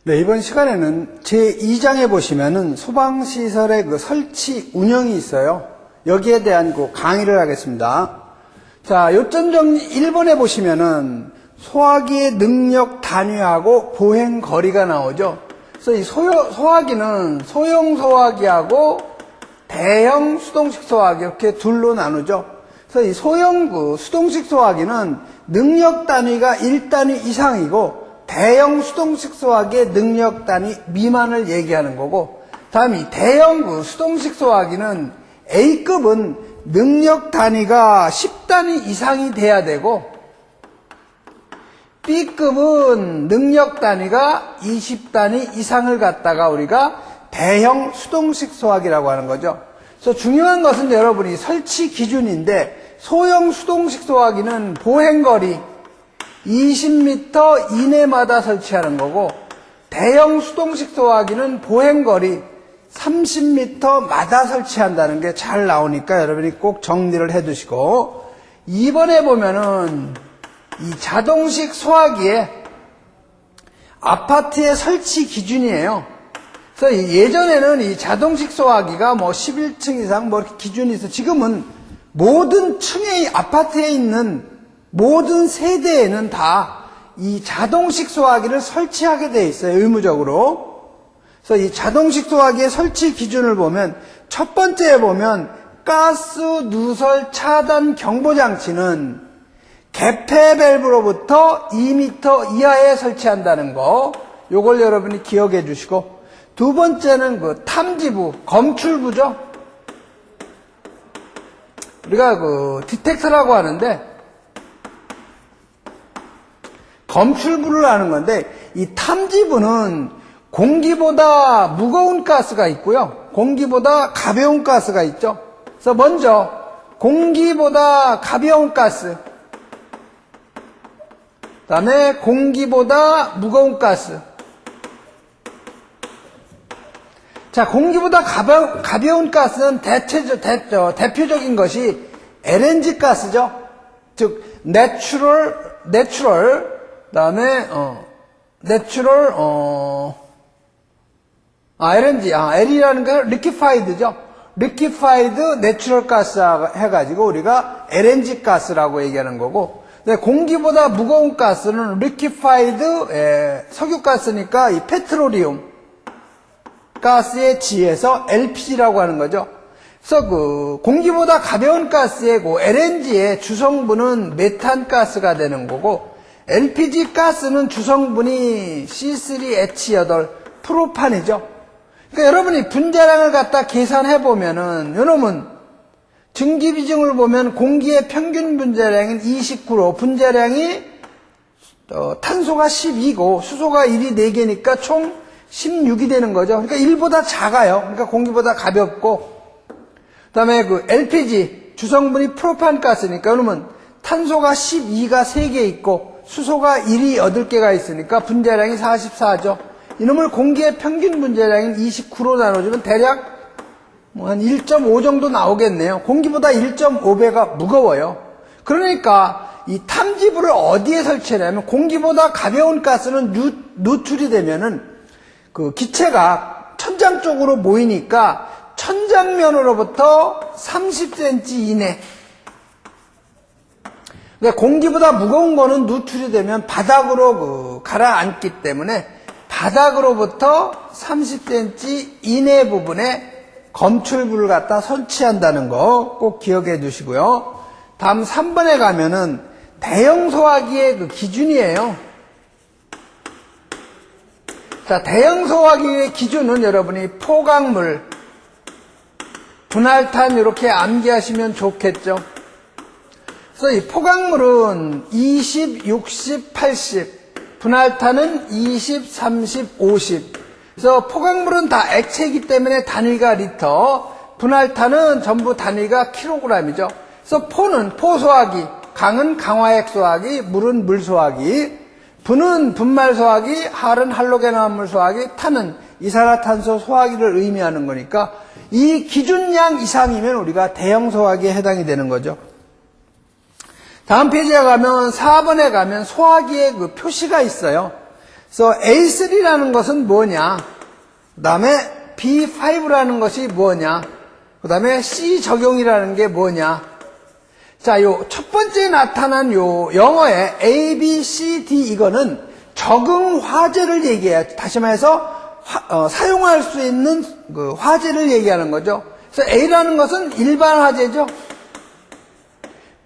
네, 이번 시간에는 제2장에 보시면은 소방시설의 그 설치 운영이 있어요. 여기에 대한 그 강의를 하겠습니다. 자, 요점 정리 1번에 보시면은 소화기의 능력 단위하고 보행 거리가 나오죠. 그래서 이 소화기는 소형 소화기하고 대형 수동식 소화기 이렇게 둘로 나누죠. 그래서 이 소형 수동식 소화기는 능력 단위가 1단위 이상이고 대형 수동식 소화기의 능력 단위 미만을 얘기하는 거고, 다음 이 대형 수동식 소화기는 A급은 능력 단위가 10단위 이상이 돼야 되고, B급은 능력 단위가 20단위 이상을 갖다가 우리가 대형 수동식 소화기라고 하는 거죠. 그래서 중요한 것은 여러분이 설치 기준인데, 소형 수동식 소화기는 보행거리 20m 이내마다 설치하는 거고, 대형 수동식 소화기는 보행거리 30m마다 설치한다는 게 잘 나오니까 여러분이 꼭 정리를 해 두시고, 2번에 보면은 이 자동식 소화기의 아파트의 설치 기준이에요. 그래서 예전에는 이 자동식 소화기가 뭐 11층 이상 뭐 이렇게 기준이 있어. 지금은 모든 층의 아파트에 있는 모든 세대에는 다 이 자동식 소화기를 설치하게 돼 있어요, 의무적으로. 그래서 이 자동식 소화기의 설치 기준을 보면, 첫 번째에 보면 가스 누설 차단 경보 장치는 개폐 밸브로부터 2m 이하에 설치한다는 거, 요걸 여러분이 기억해 주시고, 두 번째는 그 탐지부, 검출부죠. 우리가 그 디텍터라고 하는데, 검출부를 하는 건데, 이 탐지부는 공기보다 무거운 가스가 있고요, 공기보다 가벼운 가스가 있죠. 그래서 먼저 공기보다 가벼운 가스, 그 다음에 공기보다 무거운 가스. 자, 공기보다 가벼운 가스는 대표적인 것이 LNG 가스죠. 즉, 내추럴, 그 다음에, L이라는 게 liquefied죠. liquefied natural gas 해가지고 우리가 LNG 가스라고 얘기하는 거고, 공기보다 무거운 가스는 liquefied 석유가스니까 이 페트로리움 가스의 지에서 LPG라고 하는 거죠. 그래서 그 공기보다 가벼운 가스의 그 LNG의 주성분은 메탄 가스가 되는 거고, LPG 가스는 주성분이 C3H8 프로판이죠. 그러니까 여러분이 분자량을 갖다 계산해 보면은, 요놈은 증기비중을 보면 공기의 평균 분자량은 29로 분자량이 탄소가 12고 수소가 1이 4개니까 총 16이 되는 거죠. 그러니까 1보다 작아요. 그러니까 공기보다 가볍고, 그다음에 그 LPG 주성분이 프로판 가스니까 요놈은 탄소가 12가 3개 있고 수소가 1이 8개가 있으니까 분자량이 44죠. 이놈을 공기의 평균 분자량인 29로 나눠주면 대략 한 1.5 정도 나오겠네요. 공기보다 1.5배가 무거워요. 그러니까 이 탐지부를 어디에 설치하냐면, 공기보다 가벼운 가스는 누출이 되면은 그 기체가 천장 쪽으로 모이니까 천장면으로부터 30cm 이내, 그러니까 공기보다 무거운 거는 누출이 되면 바닥으로 가라앉기 때문에 바닥으로부터 30cm 이내 부분에 검출부를 갖다 설치한다는 거 꼭 기억해 두시고요. 다음 3번에 가면은 대형 소화기의 그 기준이에요. 자, 대형 소화기의 기준은 여러분이 포각물, 분할탄 이렇게 암기하시면 좋겠죠. 그래서 이 포각물은 20, 60, 80, 분할탄은 20, 30, 50. 그래서 포각물은 다 액체이기 때문에 단위가 리터, 분할탄은 전부 단위가 킬로그램이죠. 그래서 포는 포소화기, 강은 강화액 소화기, 물은 물 소화기, 분은 분말 소화기, 할은 할로겐화합물 소화기, 탄은 이산화탄소 소화기를 의미하는 거니까 이 기준량 이상이면 우리가 대형 소화기에 해당이 되는 거죠. 다음 페이지에 가면 4번에 가면 소화기의 그 표시가 있어요. 그래서 A3라는 것은 뭐냐? 그 다음에 B5라는 것이 뭐냐? 그 다음에 C 적용이라는 게 뭐냐? 자, 요 첫 번째 나타난 요 영어의 A, B, C, D 이거는 적응 화제를 얘기해요. 다시 말해서 사용할 수 있는 그 화제를 얘기하는 거죠. 그래서 A라는 것은 일반 화제죠.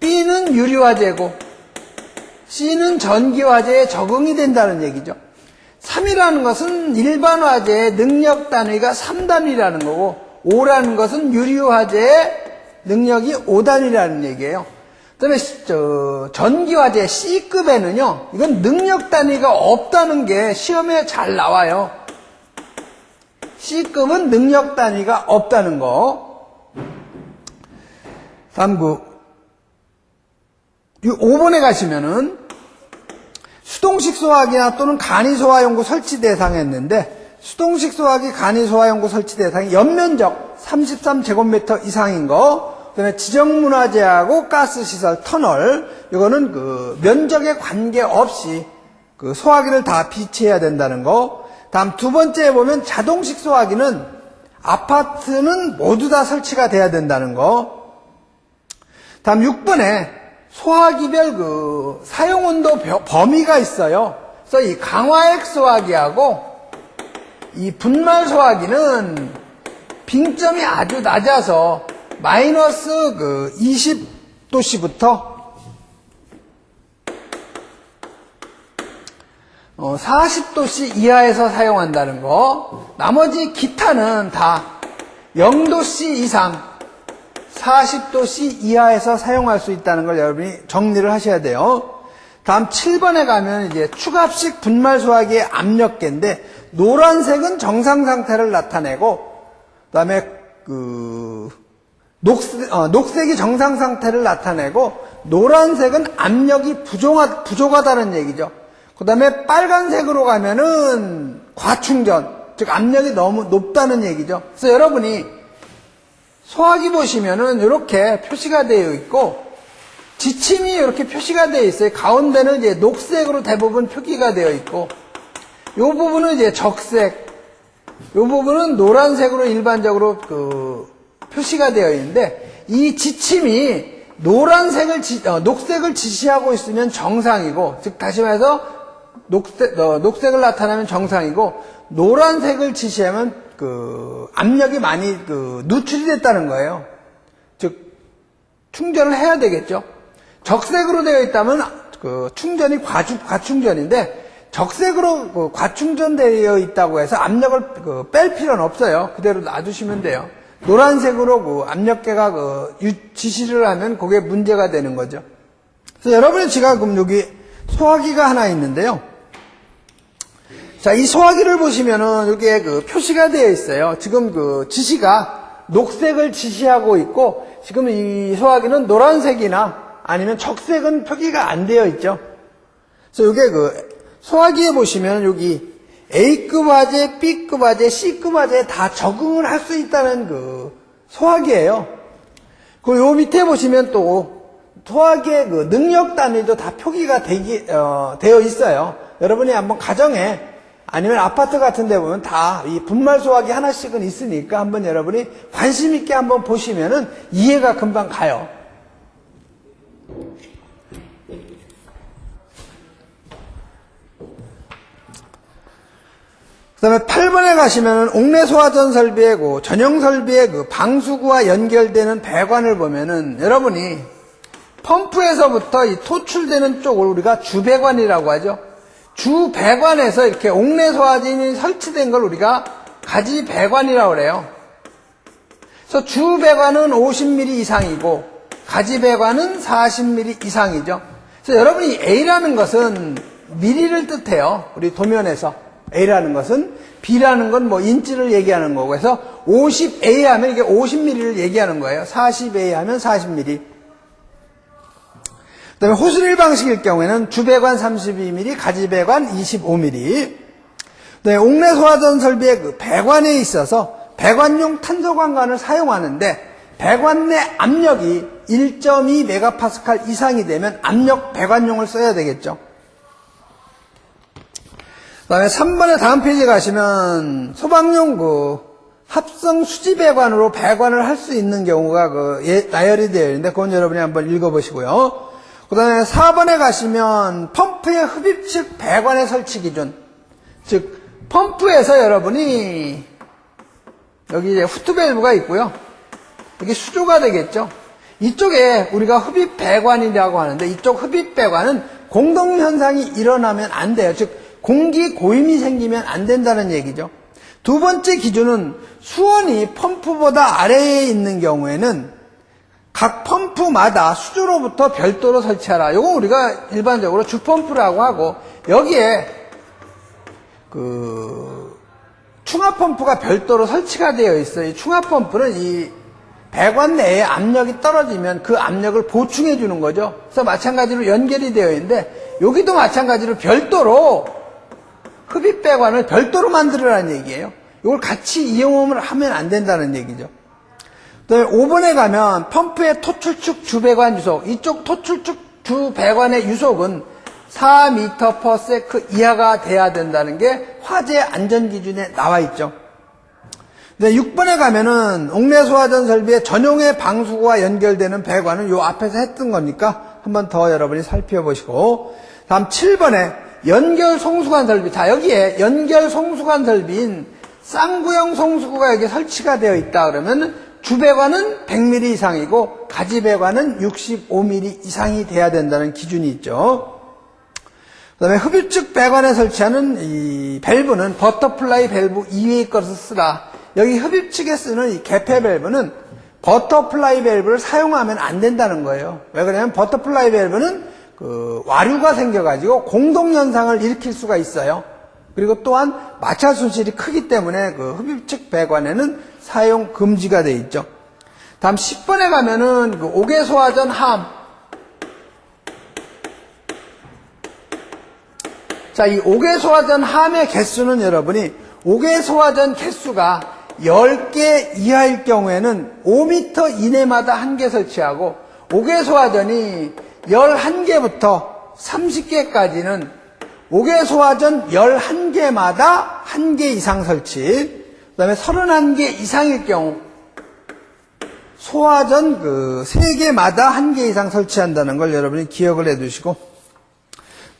B는 유리 화제고 C는 전기 화제에 적응이 된다는 얘기죠. 3이라는 것은 일반 화제의 능력 단위가 3단위라는 거고 5라는 것은 유리 화제의 능력이 5단위라는 얘기예요. 그다음에 전기 화제 C급에는요. 이건 능력 단위가 없다는 게 시험에 잘 나와요. C급은 능력 단위가 없다는 거. 다음 5번에 가시면은 수동식 소화기나 또는 간이 소화용구 설치 대상 했는데 수동식 소화기 간이 소화용구 설치 대상이 연면적 33제곱미터 이상인 거, 그다음에 지정문화재하고 가스시설 터널, 이거는 그 면적에 관계없이 그 소화기를 다 비치해야 된다는 거. 다음 두 번째에 보면 자동식 소화기는 아파트는 모두 다 설치가 돼야 된다는 거. 다음 6번에 소화기별 그 사용온도 범위가 있어요. 그래서 이 강화액 소화기하고 이 분말 소화기는 빙점이 아주 낮아서 마이너스 그 20도씨부터 40도씨 이하에서 사용한다는 거. 나머지 기타는 다 0도씨 이상 40도씨 이하에서 사용할 수 있다는 걸 여러분이 정리를 하셔야 돼요. 다음 7번에 가면 이제 추갑식 분말 소화기의 압력계인데 노란색은 정상 상태를 나타내고 그다음에 녹색이 정상 상태를 나타내고 노란색은 압력이 부족하다는 얘기죠. 그다음에 빨간색으로 가면은 과충전, 즉 압력이 너무 높다는 얘기죠. 그래서 여러분이 소화기 보시면은 이렇게 표시가 되어 있고 지침이 이렇게 표시가 되어 있어요. 가운데는 이제 녹색으로 대부분 표기가 되어 있고 이 부분은 이제 적색, 이 부분은 노란색으로 일반적으로 표시가 되어 있는데 이 지침이 녹색을 지시하고 있으면 정상이고, 즉 다시 말해서 녹색을 나타내면 정상이고 노란색을 지시하면 압력이 많이 누출이 됐다는 거예요. 즉 충전을 해야 되겠죠. 적색으로 되어 있다면 충전이 과충전인데 적색으로 과충전되어 있다고 해서 압력을 뺄 필요는 없어요. 그대로 놔두시면 돼요. 노란색으로 압력계가 지시를 하면 그게 문제가 되는 거죠. 그래서 여러분이 지금 여기 소화기가 하나 있는데요. 자, 이 소화기를 보시면은 여기에 표시가 되어 있어요. 지금 지시가 녹색을 지시하고 있고 지금 이 소화기는 노란색이나 아니면 적색은 표기가 안 되어 있죠. 그래서 이게 소화기에 보시면 여기 A급 화재, B급 화재, C급 화재에 다 적응을 할 수 있다는 소화기예요. 그리고 요 밑에 보시면 또 소화기의 능력 단위도 다 표기가 되어 있어요. 여러분이 한번 가정에 아니면 아파트 같은 데 보면 다 이 분말 소화기 하나씩은 있으니까 한번 여러분이 관심 있게 한번 보시면은 이해가 금방 가요. 그 다음에 8번에 가시면은 옥내 소화전 설비의 전용 설비의 방수구와 연결되는 배관을 보면은 여러분이 펌프에서부터 이 토출되는 쪽을 우리가 주배관이라고 하죠. 주배관에서 이렇게 옥내 소화전이 설치된 걸 우리가 가지배관이라고 그래요. 그래서 주배관은 50mm 이상이고 가지배관은 40mm 이상이죠. 그래서 여러분이 A라는 것은 미리를 뜻해요. 우리 도면에서 A라는 것은, B라는 건 인치를 얘기하는 거고, 그래서 50A 하면 이게 50mm를 얘기하는 거예요. 40A 하면 40mm. 그 다음에 호스릴 방식일 경우에는 주배관 32mm, 가지배관 25mm. 그 다음에 옥내 소화전 설비의 배관에 있어서 배관용 탄소관관을 사용하는데 배관 내 압력이 1.2MPa 이상이 되면 압력 배관용을 써야 되겠죠. 그다음에 3번에 다음 페이지에 가시면 소방용 합성 수지 배관으로 배관을 할 수 있는 경우가 나열이 되어 있는데 그건 여러분이 한번 읽어보시고요. 그다음에 4번에 가시면 펌프의 흡입식 배관의 설치 기준, 즉 펌프에서 여러분이 여기 이제 후트 밸브가 있고요. 이게 수조가 되겠죠. 이쪽에 우리가 흡입 배관이라고 하는데 이쪽 흡입 배관은 공동 현상이 일어나면 안 돼요. 즉 공기 고임이 생기면 안 된다는 얘기죠. 두 번째 기준은 수온이 펌프보다 아래에 있는 경우에는 각 펌프마다 수조로부터 별도로 설치하라. 이거 우리가 일반적으로 주펌프라고 하고 여기에 충압 펌프가 별도로 설치가 되어 있어요. 이 충압 펌프는 이 배관 내에 압력이 떨어지면 그 압력을 보충해 주는 거죠. 그래서 마찬가지로 연결이 되어 있는데 여기도 마찬가지로 별도로 흡입 배관을 별도로 만들으라는 얘기예요. 이걸 같이 이용을 하면 안 된다는 얘기죠. 또 5번에 가면 펌프의 토출축 주배관 유속, 이쪽 토출축 주배관의 유속은 4m/s 이하가 돼야 된다는 게 화재 안전기준에 나와 있죠. 네, 6번에 가면은 옥내 소화전 설비의 전용의 방수구와 연결되는 배관은 요 앞에서 했던 거니까 한번 더 여러분이 살펴보시고, 다음 7번에 연결 송수관 설비. 자, 여기에 연결 송수관 설비인 쌍구형 송수구가 여기 설치가 되어 있다 그러면 주배관은 100mm 이상이고 가지배관은 65mm 이상이 돼야 된다는 기준이 있죠. 그 다음에 흡입식 배관에 설치하는 이 밸브는 버터플라이 밸브 이외의 것을 쓰라. 여기 흡입측에 쓰는 이 개폐 밸브는 버터플라이 밸브를 사용하면 안 된다는 거예요. 왜 그러냐면 버터플라이 밸브는 와류가 생겨가지고 공동현상을 일으킬 수가 있어요. 그리고 또한 마찰 손실이 크기 때문에 흡입측 배관에는 사용 금지가 되어 있죠. 다음 10번에 가면은 옥외소화전 함. 자, 이 옥외소화전 함의 개수는 여러분이 옥외소화전 개수가 10개 이하일 경우에는 5m 이내마다 1개 설치하고 옥외소화전이 11개부터 30개까지는 옥외소화전 11개마다 1개 이상 설치, 그 다음에 31개 이상일 경우 소화전 3개마다 1개 이상 설치한다는 걸 여러분이 기억을 해두시고,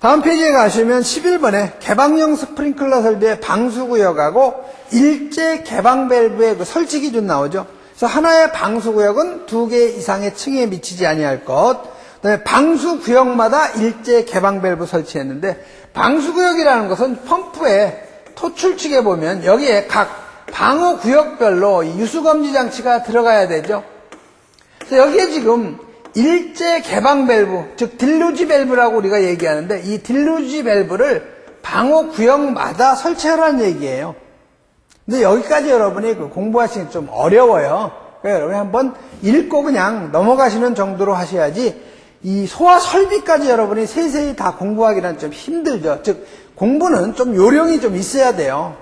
다음 페이지에 가시면 11번에 개방형 스프링클러 설비의 방수구역하고 일제 개방 밸브의 설치 기준 나오죠. 그래서 하나의 방수구역은 2개 이상의 층에 미치지 아니할 것, 그다음에 방수구역마다 일제 개방 밸브 설치했는데, 방수구역이라는 것은 펌프의 토출축에 보면 여기에 각 방어구역별로 유수검지 장치가 들어가야 되죠. 그래서 여기에 지금 일제 개방 밸브, 즉 딜루지 밸브라고 우리가 얘기하는데 이 딜루지 밸브를 방어구역마다 설치하라는 얘기예요. 근데 여기까지 여러분이 공부하시기 좀 어려워요. 그러니까 여러분이 한번 읽고 그냥 넘어가시는 정도로 하셔야지, 이 소화 설비까지 여러분이 세세히 다 공부하기는 좀 힘들죠. 즉 공부는 좀 요령이 좀 있어야 돼요.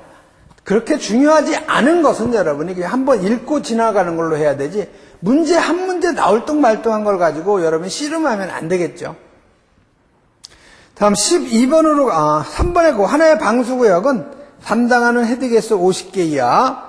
그렇게 중요하지 않은 것은 여러분이 그냥 한번 읽고 지나가는 걸로 해야 되지, 문제 한 문제 나올 뚱말뚱한 걸 가지고 여러분이 씨름하면 안 되겠죠. 다음 12번으로 3번에 하나의 방수구역은 담당하는 헤드개수 50개 이하,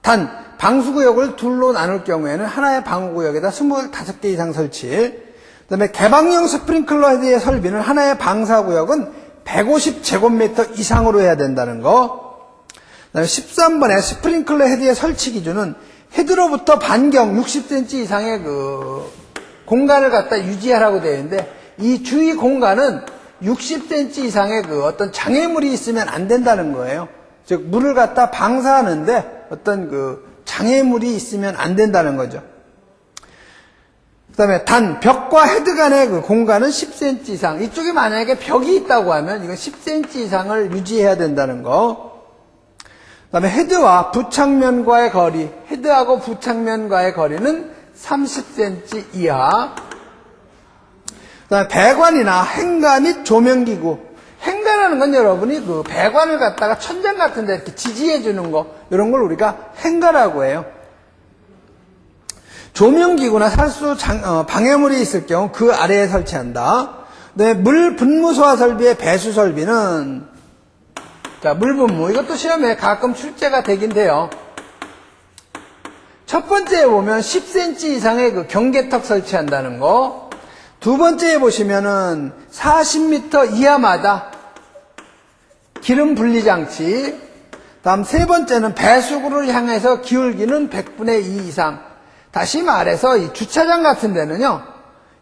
단 방수구역을 둘로 나눌 경우에는 하나의 방어구역에다 25개 이상 설치, 그 다음에 개방형 스프링클러 헤드의 설비는 하나의 방사구역은 150제곱미터 이상으로 해야 된다는 거. 그 다음에 13번에 스프링클러 헤드의 설치 기준은 헤드로부터 반경 60cm 이상의 공간을 갖다 유지하라고 되어 있는데, 이 주위 공간은 60cm 이상의 어떤 장애물이 있으면 안 된다는 거예요. 즉 물을 갖다 방사하는데 어떤 장애물이 있으면 안 된다는 거죠. 그 다음에 단 벽과 헤드 간의 공간은 10cm 이상, 이쪽에 만약에 벽이 있다고 하면 이건 10cm 이상을 유지해야 된다는 거. 그 다음에 헤드와 부착면과의 거리, 헤드하고 부착면과의 거리는 30cm 이하. 그 다음에 배관이나 행가 및 조명기구. 행가라는 건 여러분이 배관을 갖다가 천장 같은 데 이렇게 지지해 주는 거, 이런 걸 우리가 행가라고 해요. 조명기구나 살수 방해물이 있을 경우 그 아래에 설치한다. 네, 물 분무소화 설비의 배수 설비는 자, 물분무. 이것도 시험에 가끔 출제가 되긴 돼요. 첫 번째에 보면 10cm 이상의 그 경계턱 설치한다는 거. 두 번째에 보시면은 40m 이하마다 기름 분리 장치. 다음 세 번째는 배수구를 향해서 기울기는 100분의 2 이상. 다시 말해서 이 주차장 같은 데는요,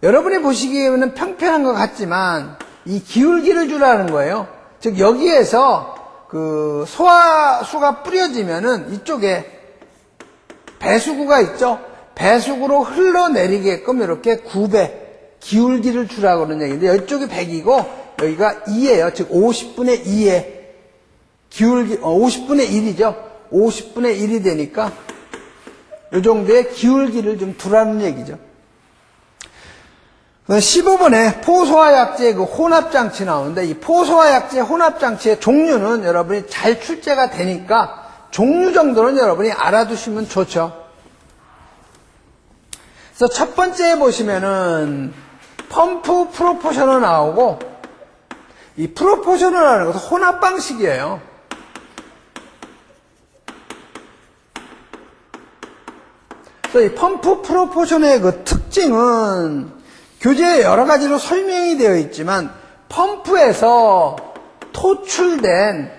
여러분이 보시기에는 평평한 것 같지만 이 기울기를 주라는 거예요. 즉 여기에서 그 소화수가 뿌려지면은 이쪽에 배수구가 있죠. 배수구로 흘러내리게끔 이렇게 9배 기울기를 주라고 그러는 얘기인데, 이쪽이 100이고 여기가 2예요. 즉 50분의 2의 기울기, 50분의 1이죠. 50분의 1이 되니까 이 정도의 기울기를 좀 두라는 얘기죠. 15번에 포소화약제 그 혼합장치 나오는데, 이 포소화약제 혼합장치의 종류는 여러분이 잘 출제가 되니까 종류 정도는 여러분이 알아두시면 좋죠. 그래서 첫 번째에 보시면은 펌프 프로포셔너 나오고, 이 프로포셔너라는 것은 혼합 방식이에요. 그래서 이 펌프 프로포셔너의 그 특징은 교재에 여러 가지로 설명이 되어 있지만, 펌프에서 토출된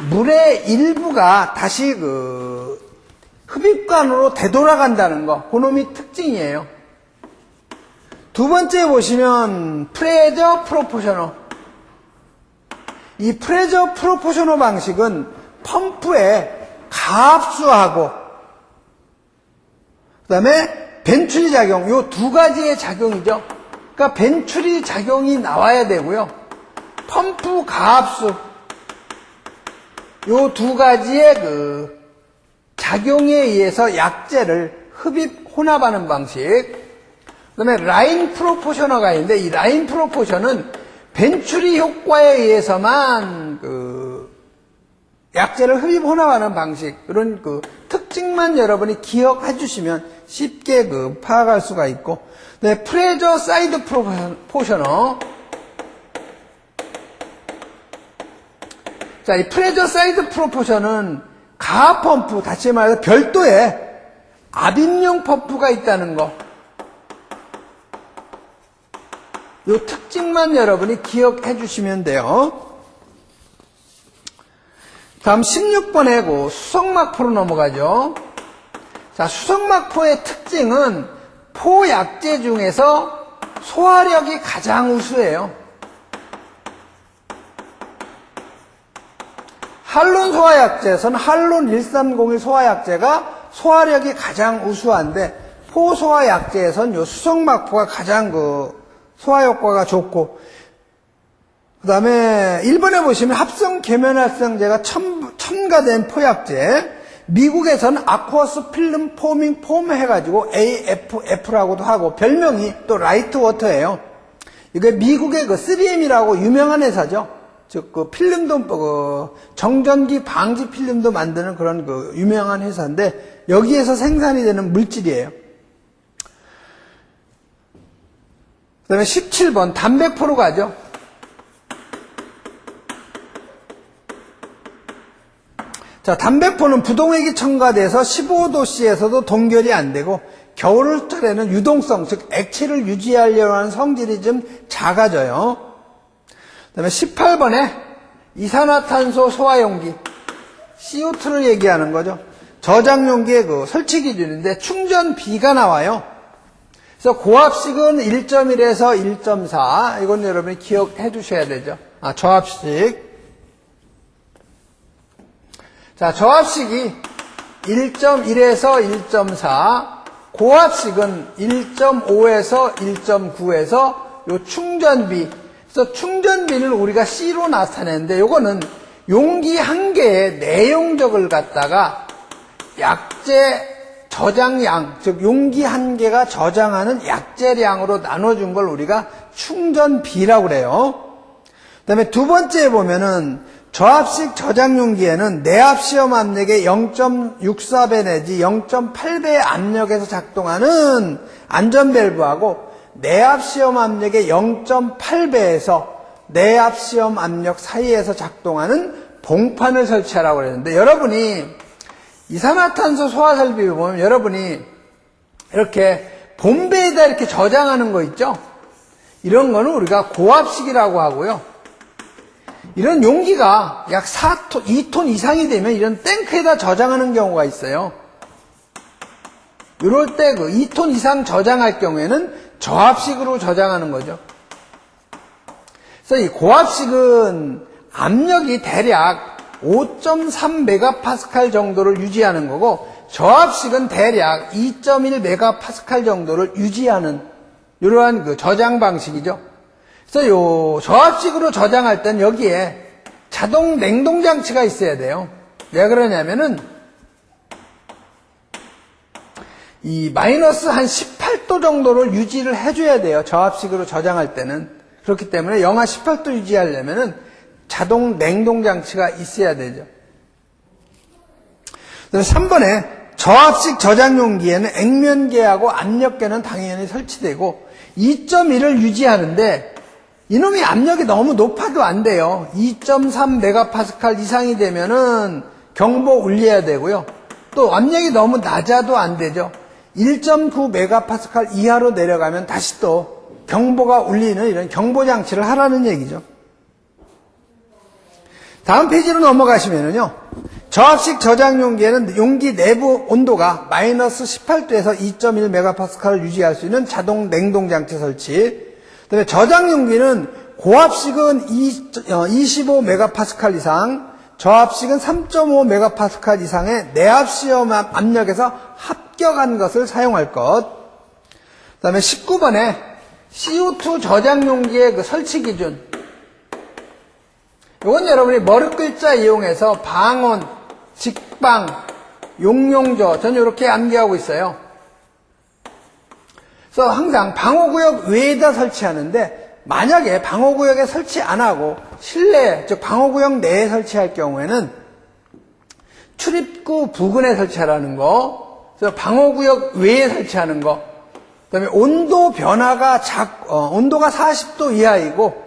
물의 일부가 다시 그 흡입관으로 되돌아간다는 거, 그놈이 특징이에요. 두 번째 보시면 프레저 프로포셔너. 이 프레저 프로포셔너 방식은 펌프에 가압수하고 그다음에 벤출리 작용, 요 두 가지의 작용이죠. 그러니까 벤출리 작용이 나와야 되고요. 펌프 가압수, 요 두 가지의 그 작용에 의해서 약재를 흡입 혼합하는 방식. 그 다음에 라인 프로포셔너가 있는데, 이 라인 프로포션은 벤출리 효과에 의해서만 그 약재를 흡입 혼합하는 방식, 이런 그 특징만 여러분이 기억해 주시면 쉽게 그 파악할 수가 있고, 네, 프레저 사이드 프로포셔너. 자, 이 프레저 사이드 프로포션은 가압 펌프, 다시 말해서 별도의 압입용 펌프가 있다는 거. 이 특징만 여러분이 기억해 주시면 돼요. 다음 16번에 그 수성막포로 넘어가죠. 자, 수성막포의 특징은 포약제 중에서 소화력이 가장 우수해요. 할론 소화약제에서는 할론 1301 소화약제가 소화력이 가장 우수한데, 포소화약제에서는 요 수성막포가 가장 그 소화 효과가 좋고, 그 다음에 1번에 보시면 합성 계면활성제가 첨가된 포약제, 미국에서는 아쿠어스 필름 포밍 폼 해가지고 AFF라고도 하고, 별명이 또 라이트 워터예요. 이게 미국의 그 3M이라고 유명한 회사죠. 즉, 그 필름도, 그 정전기 방지 필름도 만드는 그런 그 유명한 회사인데, 여기에서 생산이 되는 물질이에요. 그 다음에 17번, 담백포로 가죠. 자, 담백포는 부동액이 첨가돼서 15도씨에서도 동결이 안 되고, 겨울철에는 유동성, 즉 액체를 유지하려고 하는 성질이 좀 작아져요. 그 다음에 18번에 이산화탄소 소화용기, CO2를 얘기하는 거죠. 저장용기의 그 설치 기준인데 충전비가 나와요. 그래서 고압식은 1.1에서 1.4, 이건 여러분이 기억해 주셔야 되죠. 저압식. 자, 저압식이 1.1에서 1.4, 고압식은 1.5에서 1.9에서 요 충전비. 그래서 충전비를 우리가 C로 나타내는데, 요거는 용기 한 개에 내용적을 갖다가 약재 저장량, 즉 용기 한 개가 저장하는 약재량으로 나눠준 걸 우리가 충전비라고 그래요. 그 다음에 두 번째에 보면은 저압식 저장용기에는 내압 시험 압력의 0.64배 내지 0.8배의 압력에서 작동하는 안전밸브하고, 내압 시험 압력의 0.8배에서 내압 시험 압력 사이에서 작동하는 봉판을 설치하라고 그랬는데, 여러분이 이산화탄소 소화 설비 보면 여러분이 이렇게 본배에다 이렇게 저장하는 거 있죠? 이런 거는 우리가 고압식이라고 하고요. 이런 용기가 약 4톤, 2톤 이상이 되면 이런 탱크에다 저장하는 경우가 있어요. 이럴 때 그 2톤 이상 저장할 경우에는 저압식으로 저장하는 거죠. 그래서 이 고압식은 압력이 대략 5.3 MPa 정도를 유지하는 거고, 저압식은 대략 2.1 MPa 정도를 유지하는 이러한 그 저장 방식이죠. 그래서 요 저압식으로 저장할 땐 여기에 자동 냉동 장치가 있어야 돼요. 왜 그러냐면은 이 마이너스 한 18도 정도를 유지를 해줘야 돼요. 저압식으로 저장할 때는. 그렇기 때문에 영하 18도 유지하려면은 자동 냉동 장치가 있어야 되죠. 그래서 3번에 저압식 저장 용기에는 액면계하고 압력계는 당연히 설치되고 2.1을 유지하는데 이놈이 압력이 너무 높아도 안 돼요. 2.3 MPa 이상이 되면은 경보 울려야 되고요. 또 압력이 너무 낮아도 안 되죠. 1.9 MPa 이하로 내려가면 다시 또 경보가 울리는 이런 경보 장치를 하라는 얘기죠. 다음 페이지로 넘어가시면은요. 저압식 저장 용기에는 용기 내부 온도가 마이너스 18도에서 2.1 MPa를 유지할 수 있는 자동 냉동 장치 설치. 그다음에 저장 용기는 고압식은 25 MPa 이상, 저압식은 3.5 MPa 이상의 내압 시험 압력에서 합격한 것을 사용할 것. 그다음에 19번에 CO2 저장 용기의 그 설치 기준. 이건 여러분이 머리 글자 이용해서 방온, 직방, 용용조, 저는 이렇게 암기하고 있어요. 그래서 항상 방호구역 외에다 설치하는데, 만약에 방호구역에 설치 안 하고 실내, 즉 방호구역 내에 설치할 경우에는 출입구 부근에 설치하라는 거, 그래서 방호구역 외에 설치하는 거, 그다음에 온도 변화가 온도가 40도 이하이고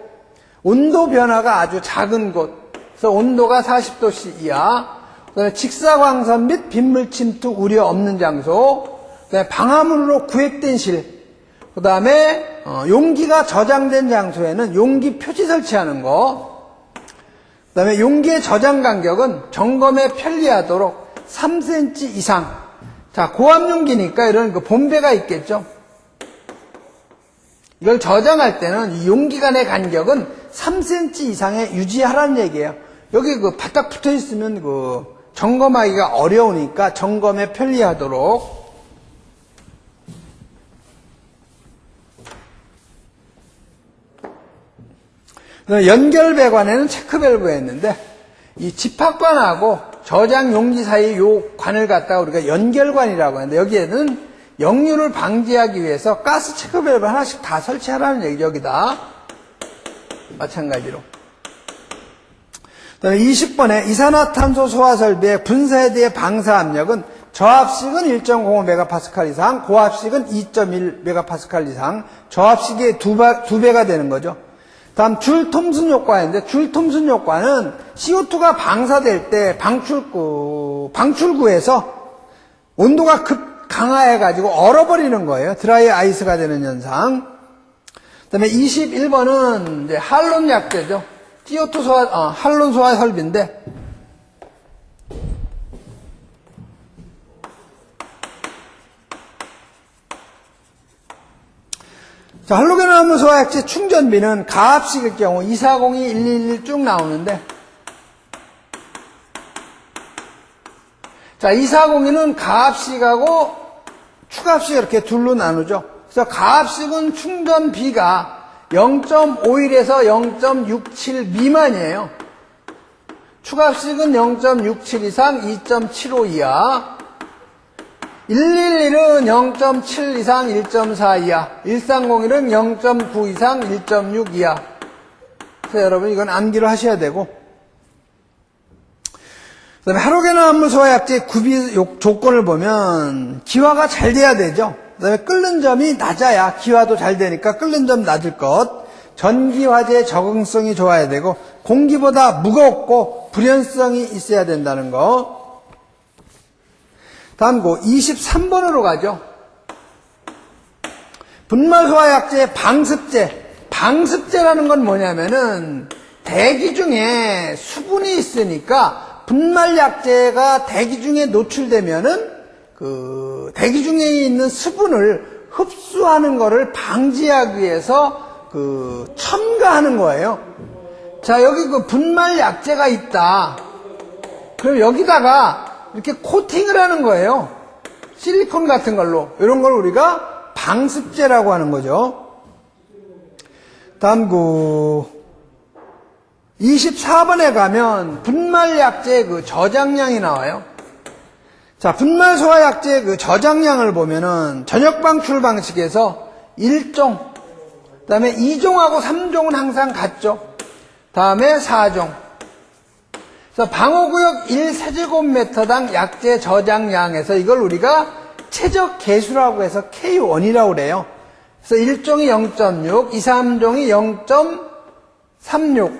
온도 변화가 아주 작은 곳, 그래서 온도가 40도씨 이하, 그다음에 직사광선 및 빗물 침투 우려 없는 장소, 그다음에 방화문으로 구획된 실, 그다음에 용기가 저장된 장소에는 용기 표지 설치하는 거, 그다음에 용기의 저장 간격은 점검에 편리하도록 3cm 이상. 자, 고압 용기니까 이런 그 본배가 있겠죠. 이걸 저장할 때는 이 용기 간의 간격은 3cm 이상에 유지하라는 얘기예요. 여기 그 바닥 붙어 있으면 그 점검하기가 어려우니까 점검에 편리하도록. 연결 배관에는 체크 밸브가 있는데, 이 집합관하고 저장 용기 사이 요 관을 갖다가 우리가 연결관이라고 하는데, 여기에는 역류를 방지하기 위해서 가스 체크 밸브 하나씩 다 설치하라는 얘기죠. 여기다 마찬가지로. 그다음에 20번에 이산화탄소 소화 설비의 분사에 대해 방사 압력은 저압식은 1.05 MPa 이상, 고압식은 2.1 MPa 이상, 저압식의 두 배가 되는 거죠. 다음 줄 톰슨 효과인데, 줄 톰슨 효과는 CO2가 방사될 때 방출구에서 온도가 급 강화해가지고 얼어버리는 거예요. 드라이 아이스가 되는 현상. 그 다음에 21번은 이제 할론 약제죠. CO2 소화, 할론 소화 설비인데, 자, 할로겐암 소화약제 충전비는 가압식일 경우 240이 111 쭉 나오는데, 자, 240은 가압식하고 추가압식 이렇게 둘로 나누죠. 그래서 가압식은 충전비가 0.51에서 0.67 미만이에요. 추가압식은 0.67 이상, 2.75 이하. 111은 0.7 이상, 1.4 이하. 1301은 0.9 이상, 1.6 이하. 그래서 여러분 이건 암기를 하셔야 되고. 그 다음에 할로겐암 소화약제 구비 조건을 보면 기화가 잘 돼야 되죠. 그 다음에 끓는 점이 낮아야 기화도 잘 되니까 끓는 점 낮을 것. 전기화재 적응성이 좋아야 되고, 공기보다 무겁고 불연성이 있어야 된다는 거. 다음 거 23번으로 가죠. 분말소화약제의 방습제. 방습제라는 건 뭐냐면은 대기 중에 수분이 있으니까 분말약제가 대기 중에 노출되면은 그 대기 중에 있는 수분을 흡수하는 거를 방지하기 위해서 그 첨가하는 거예요. 자, 여기 그 분말약제가 있다. 그럼 여기다가 이렇게 코팅을 하는 거예요. 실리콘 같은 걸로. 이런 걸 우리가 방습제라고 하는 거죠. 다음 그 24번에 가면 분말약제의 그 저장량이 나와요. 자, 분말소화약제의 그 저장량을 보면은 전역방출 방식에서 1종, 그 다음에 2종하고 3종은 항상 같죠. 다음에 4종. 그래서 방호구역 1세제곱미터당 약제 저장량에서 이걸 우리가 최적 계수라고 해서 K1이라고 그래요. 그래서 1종이 0.6, 2, 3종이 0.36,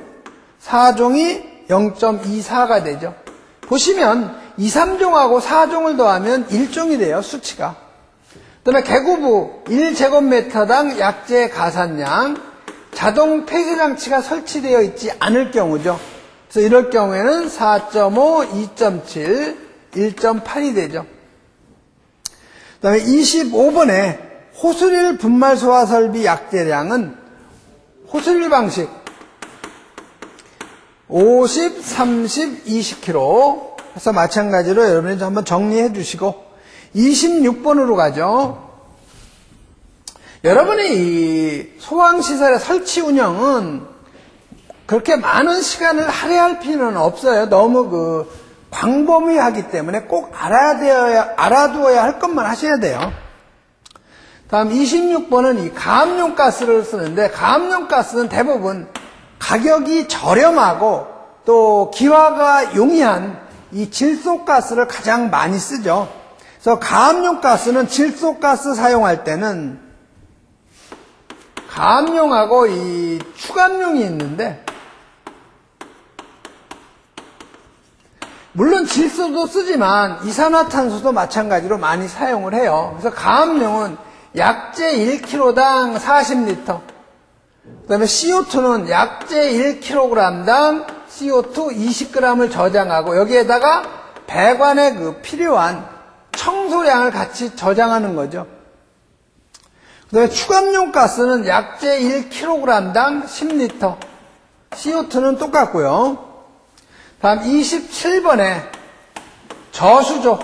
4종이 0.24가 되죠. 보시면 2, 3종하고 4종을 더하면 1종이 돼요, 수치가. 그 다음에 개구부 1제곱미터당 약제 가산량, 자동 폐쇄장치가 설치되어 있지 않을 경우죠. 그래서 이럴 경우에는 4.5, 2.7, 1.8이 되죠. 그 다음에 25번에 호스릴 분말소화설비 약제량은 호스릴 방식 50, 30, 20kg 해서 마찬가지로 여러분이 한번 정리해 주시고 26번으로 가죠. 여러분이 이 소방시설의 설치 운영은 그렇게 많은 시간을 할애할 필요는 없어요. 너무 그 광범위하기 때문에 꼭 알아두어야 할 것만 하셔야 돼요. 다음 26번은 이 가압용 가스를 쓰는데 가압용 가스는 대부분 가격이 저렴하고 또 기화가 용이한 이 질소가스를 가장 많이 쓰죠. 그래서 가압용 가스는 질소가스 사용할 때는 가압용하고 이 축압용이 있는데 물론 질소도 쓰지만 이산화탄소도 마찬가지로 많이 사용을 해요. 그래서 가압용은 약제 1kg당 40L, 그 다음에 CO2는 약제 1kg당 CO2 20g을 저장하고 여기에다가 배관에 그 필요한 청소량을 같이 저장하는 거죠. 그 다음에 축압용 가스는 약제 1kg당 10L, CO2는 똑같고요. 다음 27번에 저수조.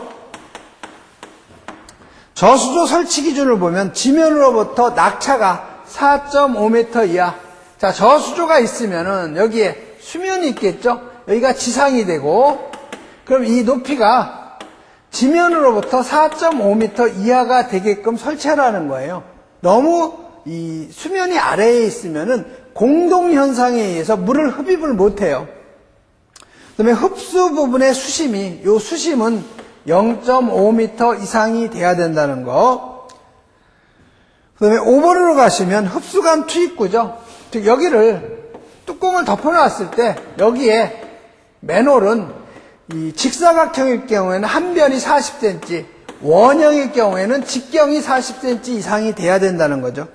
저수조 설치 기준을 보면 지면으로부터 낙차가 4.5m 이하. 자, 저수조가 있으면은 여기에 수면이 있겠죠? 여기가 지상이 되고, 그럼 이 높이가 지면으로부터 4.5m 이하가 되게끔 설치하라는 거예요. 너무 이 수면이 아래에 있으면은 공동현상에 의해서 물을 흡입을 못해요. 그 다음에 흡수 부분의 수심이, 요 수심은 0.5m 이상이 돼야 된다는 거. 그 다음에 5번으로 가시면 흡수관 투입구죠. 즉, 여기를 뚜껑을 덮어놨을 때, 여기에 맨홀은 이 직사각형일 경우에는 한 변이 40cm, 원형일 경우에는 직경이 40cm 이상이 돼야 된다는 거죠.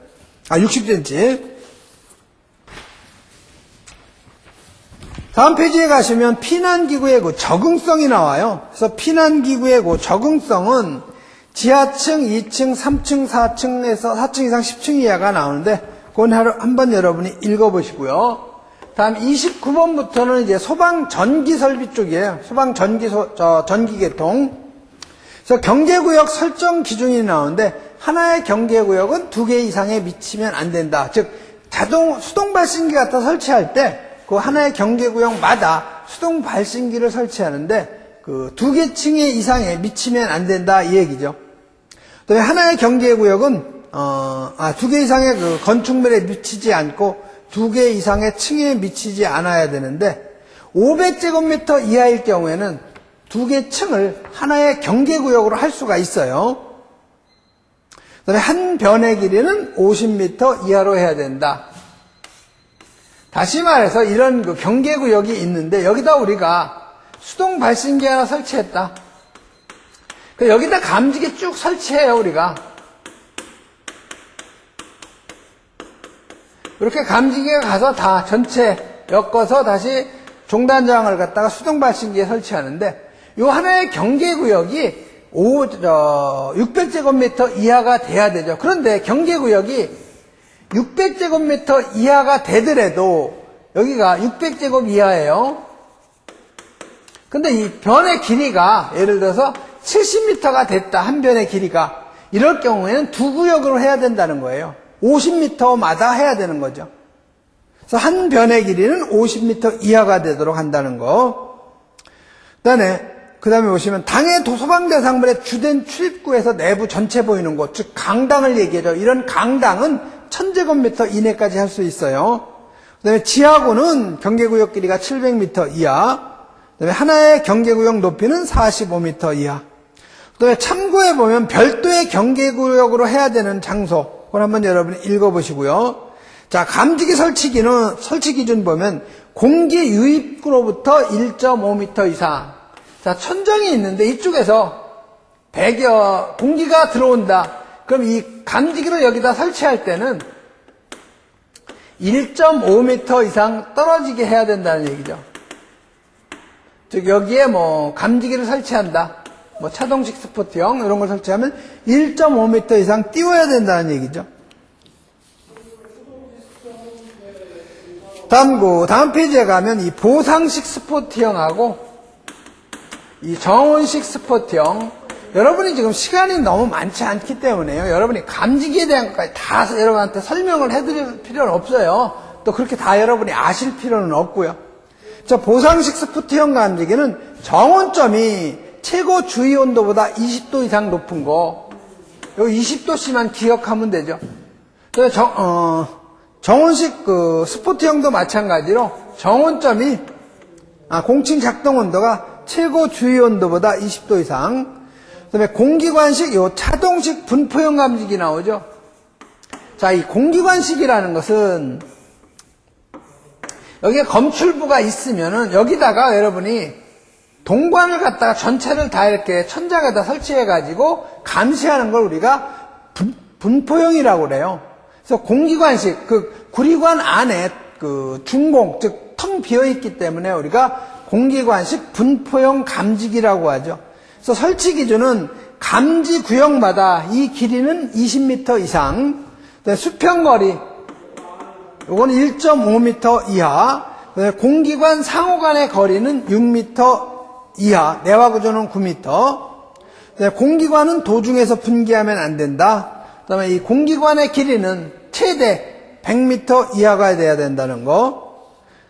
60cm. 다음 페이지에 가시면 피난기구의 그 적응성이 나와요. 그래서 피난기구의 그 적응성은 지하층, 2층, 3층, 4층에서 4층 이상 10층 이하가 나오는데 그건 한번 여러분이 읽어보시고요. 다음 29번부터는 이제 소방 전기 설비 쪽이에요. 소방 전기 전기계통. 그래서 경계구역 설정 기준이 나오는데 하나의 경계구역은 2개 이상에 미치면 안 된다. 즉 수동 발신기 갖다 설치할 때 그 하나의 경계구역마다 수동 발신기를 설치하는데 그 2개 층의 이상에 미치면 안 된다 이 얘기죠. 그다음에 하나의 경계구역은 2개 이상의 그 건축물에 미치지 않고 2개 이상의 층에 미치지 않아야 되는데 500제곱미터 이하일 경우에는 2개 층을 하나의 경계구역으로 할 수가 있어요. 그다음에 한 변의 길이는 50m 이하로 해야 된다. 다시 말해서 이런 그 경계구역이 있는데 여기다 우리가 수동 발신기 하나 설치했다. 여기다 감지기 쭉 설치해요, 우리가. 이렇게 감지기가 가서 다 전체 엮어서 다시 종단저항을 갖다가 수동 발신기에 설치하는데 요 하나의 경계구역이 600제곱미터 이하가 돼야 되죠. 그런데 경계구역이 600제곱미터 이하가 되더라도 여기가 600제곱 이하예요. 근데 이 변의 길이가 예를 들어서 70m가 됐다. 한 변의 길이가. 이럴 경우에는 두 구역으로 해야 된다는 거예요. 50m마다 해야 되는 거죠. 그래서 한 변의 길이는 50m 이하가 되도록 한다는 거. 그 다음에 보시면 당해 도서방 대상물의 주된 출입구에서 내부 전체 보이는 곳, 즉 강당을 얘기하죠. 이런 강당은 1000제곱미터 이내까지 할 수 있어요. 그 다음에 지하구는 경계구역 길이가 700m 이하, 그 다음에 하나의 경계구역 높이는 45m 이하. 그 다음에 참고해 보면 별도의 경계구역으로 해야 되는 장소, 그걸 한번 여러분이 읽어보시고요. 자, 감지기 설치 기준 보면 공기 유입구로부터 1.5m 이상. 자, 천정이 있는데 이쪽에서 공기가 들어온다. 그럼 이 감지기를 여기다 설치할 때는 1.5m 이상 떨어지게 해야 된다는 얘기죠. 즉 여기에 감지기를 설치한다. 차동식 스포트형 이런 걸 설치하면 1.5m 이상 띄워야 된다는 얘기죠. 다음 페이지에 가면 이 보상식 스포트형하고 이 정원식 스포트형, 여러분이 지금 시간이 너무 많지 않기 때문에요. 여러분이 감지기에 대한 것까지 다 여러분한테 설명을 해드릴 필요는 없어요. 또 그렇게 다 여러분이 아실 필요는 없고요. 보상식 스포트형 감지기는 정원점이 최고 주의 온도보다 20도 이상 높은 거, 여기 20도씨만 기억하면 되죠. 정원식 스포트형도 마찬가지로 정원점이 공칭 작동 온도가 최고 주의 온도보다 20도 이상. 그 다음에 공기관식, 차동식 분포형 감지기 나오죠. 자, 이 공기관식이라는 것은 여기에 검출부가 있으면은 여기다가 여러분이 동관을 갖다가 전체를 다 이렇게 천장에다 설치해가지고 감시하는 걸 우리가 분포형이라고 그래요. 그래서 공기관식, 구리관 안에 중공, 즉 텅 비어있기 때문에 우리가 공기관식 분포형 감지기라고 하죠. 그래서 설치 기준은 감지 구역마다 이 길이는 20m 이상, 수평거리, 요건 1.5m 이하, 공기관 상호간의 거리는 6m 이하, 내와 구조는 9m, 공기관은 도중에서 분기하면 안 된다. 그 다음에 이 공기관의 길이는 최대 100m 이하가 돼야 된다는 거.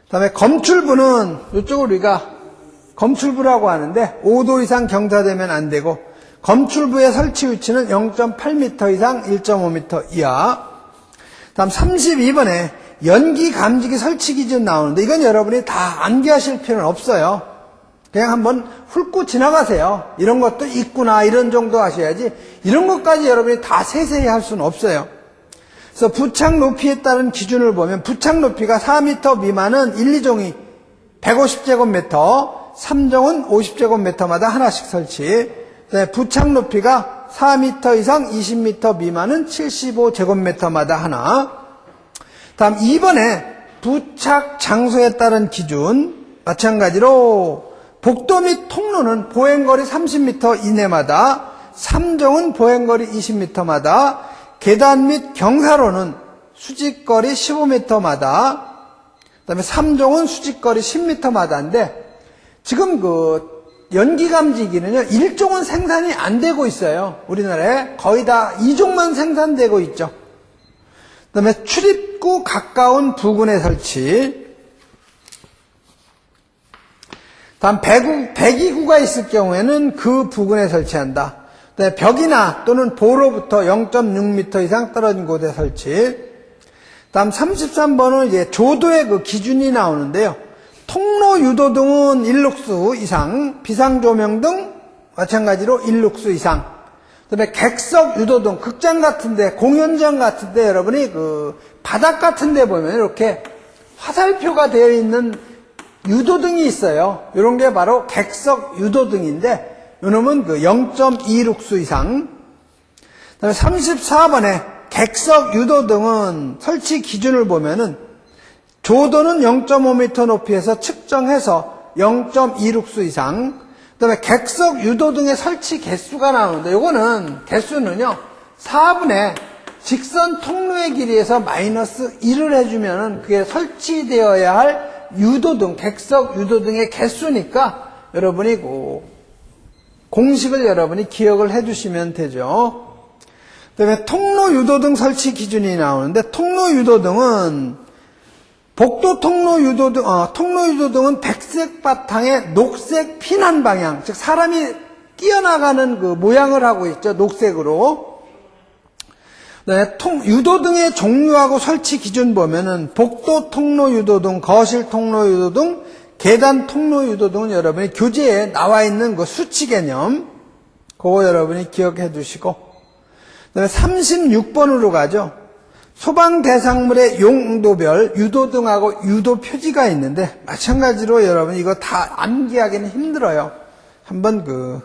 그 다음에 검출부는 이쪽을 우리가 검출부라고 하는데 5도 이상 경사되면 안 되고, 검출부의 설치 위치는 0.8m 이상 1.5m 이하. 다음 32번에 연기 감지기 설치 기준 나오는데 이건 여러분이 다 암기하실 필요는 없어요. 그냥 한번 훑고 지나가세요. 이런 것도 있구나 이런 정도 하셔야지 이런 것까지 여러분이 다 세세히 할 수는 없어요. 그래서 부착 높이에 따른 기준을 보면 부착 높이가 4m 미만은 1, 2종이 150제곱미터, 3종은 50제곱미터마다 하나씩 설치. 부착 높이가 4m 이상 20m 미만은 75제곱미터마다 하나. 다음 2번에 부착 장소에 따른 기준 마찬가지로 복도 및 통로는 보행거리 30m 이내마다, 3종은 보행거리 20m마다, 계단 및 경사로는 수직거리 15m마다, 그 다음에 3종은 수직거리 10m마다인데, 지금 연기감지기는요, 1종은 생산이 안 되고 있어요. 우리나라에 거의 다 2종만 생산되고 있죠. 그 다음에 출입구 가까운 부근에 설치. 다음 배기구가 있을 경우에는 그 부근에 설치한다. 그다음에 벽이나 또는 보로부터 0.6m 이상 떨어진 곳에 설치. 다음 33번은 이제 조도의 기준이 나오는데요. 통로 유도등은 1룩스 이상, 비상조명 등 마찬가지로 1룩스 이상. 그다음에 객석 유도등, 극장 같은데, 공연장 같은데 여러분이 바닥 같은데 보면 이렇게 화살표가 되어 있는 유도등이 있어요. 이런 게 바로 객석 유도등인데 이놈은 그 0.26수 이상. 그다음에 34번에 객석 유도등은 설치 기준을 보면은 조도는 0.5m 높이에서 측정해서 0.26수 이상. 그다음에 객석 유도등의 설치 개수가 나오는데 이거는 개수는요 4분의 직선 통로의 길이에서 마이너스 1을 해주면은 그게 설치되어야 할 유도등, 객석 유도등의 개수니까 여러분이 그 공식을 여러분이 기억을 해두시면 되죠. 그다음에 통로 유도등 설치 기준이 나오는데 통로 유도등은 복도 통로 유도등, 통로 유도등은 백색 바탕에 녹색 피난 방향, 즉 사람이 뛰어나가는 그 모양을 하고 있죠. 녹색으로. 네, 유도등의 종류하고 설치 기준 보면은 복도 통로 유도등, 거실 통로 유도등, 계단 통로 유도등은 여러분이 교재에 나와 있는 그 수치 개념, 그거 여러분이 기억해 두시고, 그다음에 36번으로 가죠. 소방 대상물의 용도별 유도등하고 유도 표지가 있는데 마찬가지로 여러분 이거 다 암기하기는 힘들어요. 한번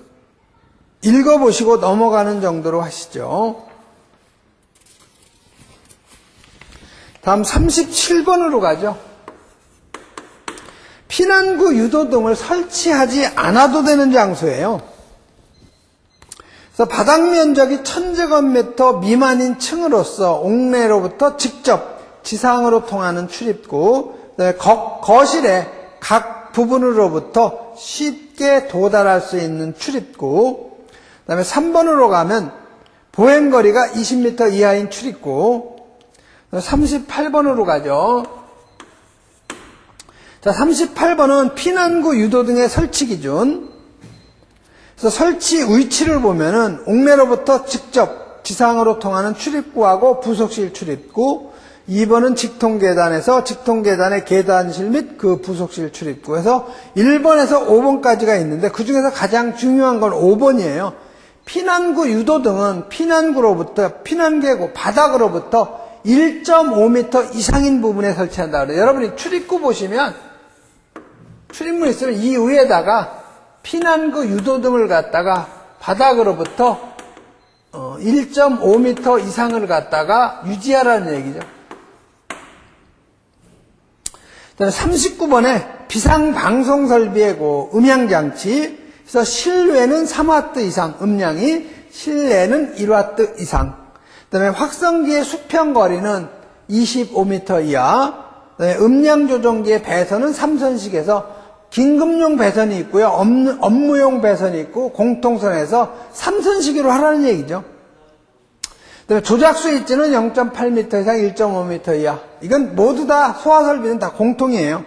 읽어보시고 넘어가는 정도로 하시죠. 다음 37번으로 가죠. 피난구 유도등을 설치하지 않아도 되는 장소예요. 그래서 바닥 면적이 1000제곱미터 미만인 층으로서 옥내로부터 직접 지상으로 통하는 출입구, 거실의 각 부분으로부터 쉽게 도달할 수 있는 출입구, 그 다음에 3번으로 가면 보행거리가 20m 이하인 출입구, 38번으로 가죠. 자, 38번은 피난구 유도등의 설치 기준. 그래서 설치 위치를 보면은 옥내로부터 직접 지상으로 통하는 출입구하고 부속실 출입구, 2번은 직통계단에서 직통계단의 계단실 및 그 부속실 출입구에서 1번에서 5번까지가 있는데 그 중에서 가장 중요한 건 5번이에요. 피난구 유도등은 피난구로부터, 피난계고 바닥으로부터 1.5m 이상인 부분에 설치한다 그래요. 여러분이 출입구 보시면 출입문 있으면 이 위에다가 피난구 유도등을 갖다가 바닥으로부터 1.5m 이상을 갖다가 유지하라는 얘기죠. 그다음에 39번에 비상방송 설비의 음향장치. 그래서 실외는 3W 이상, 음량이 실내는 1W 이상. 그다음에 확성기의 수평거리는 25m 이하. 그다음에 음량 조정기의 배선은 3선식에서 긴급용 배선이 있고요. 업무용 배선이 있고 공통선에서 3선식으로 하라는 얘기죠. 그다음에 조작 스위치는 0.8m 이상 1.5m 이하. 이건 모두 다 소화설비는 다 공통이에요.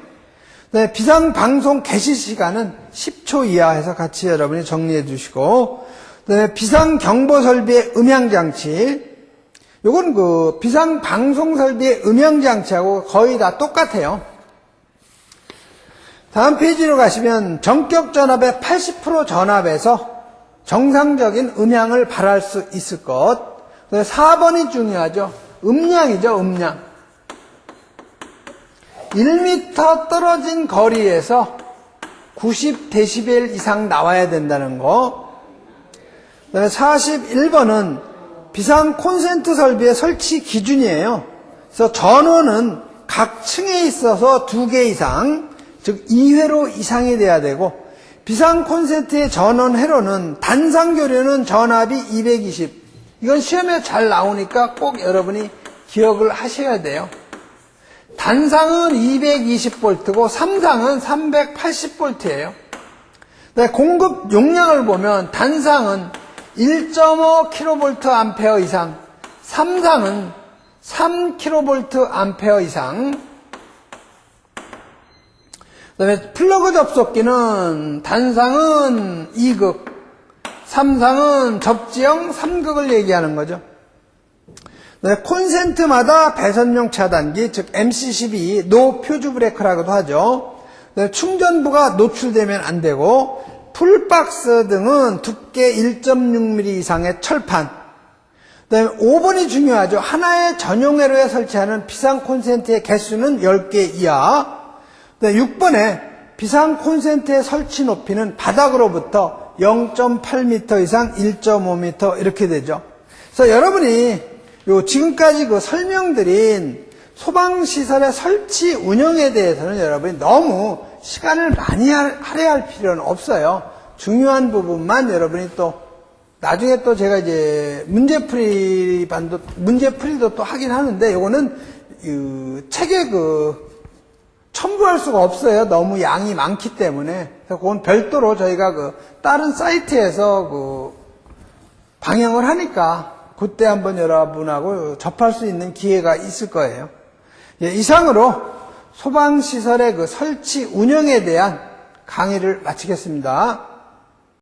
그다음에 비상방송 개시 시간은 10초 이하 해서 같이 여러분이 정리해 주시고, 그다음에 비상경보설비의 음향장치. 요건 비상방송설비의 음향장치하고 거의 다 똑같아요. 다음 페이지로 가시면 전격전압의 80% 전압에서 정상적인 음향을 발할 수 있을 것. 4번이 중요하죠. 음량이죠, 음량. 1m 떨어진 거리에서 90dB 이상 나와야 된다는 거. 그다음에 41번은 비상 콘센트 설비의 설치 기준이에요. 그래서 전원은 각 층에 있어서 2개 이상, 즉 2회로 이상이 돼야 되고, 비상 콘센트의 전원 회로는 단상교류는 전압이 220. 이건 시험에 잘 나오니까 꼭 여러분이 기억을 하셔야 돼요. 단상은 220V고 삼상은 380V예요. 공급 용량을 보면 단상은 1.5kVA 이상, 삼상은 3kVA 이상. 그다음에 플러그 접속기는 단상은 2극, 삼상은 접지형 3극을 얘기하는 거죠. 콘센트마다 배선용 차단기, 즉 MC12, 노 퓨즈 브레이커라고도 하죠. 충전부가 노출되면 안 되고, 풀박스 등은 두께 1.6mm 이상의 철판. 그다음에 5번이 중요하죠. 하나의 전용회로에 설치하는 비상 콘센트의 개수는 10개 이하. 그다음에 6번에 비상 콘센트의 설치 높이는 바닥으로부터 0.8m 이상 1.5m 이렇게 되죠. 그래서 여러분이 지금까지 설명드린 소방시설의 설치 운영에 대해서는 여러분이 너무 시간을 많이 할애할 필요는 없어요. 중요한 부분만 여러분이 또 나중에 또 제가 이제 문제풀이도 또 하긴 하는데 요거는 책에 첨부할 수가 없어요. 너무 양이 많기 때문에. 그래서 그건 별도로 저희가 다른 사이트에서 방영을 하니까 그때 한번 여러분하고 접할 수 있는 기회가 있을 거예요. 예, 이상으로 소방시설의 설치 운영에 대한 강의를 마치겠습니다.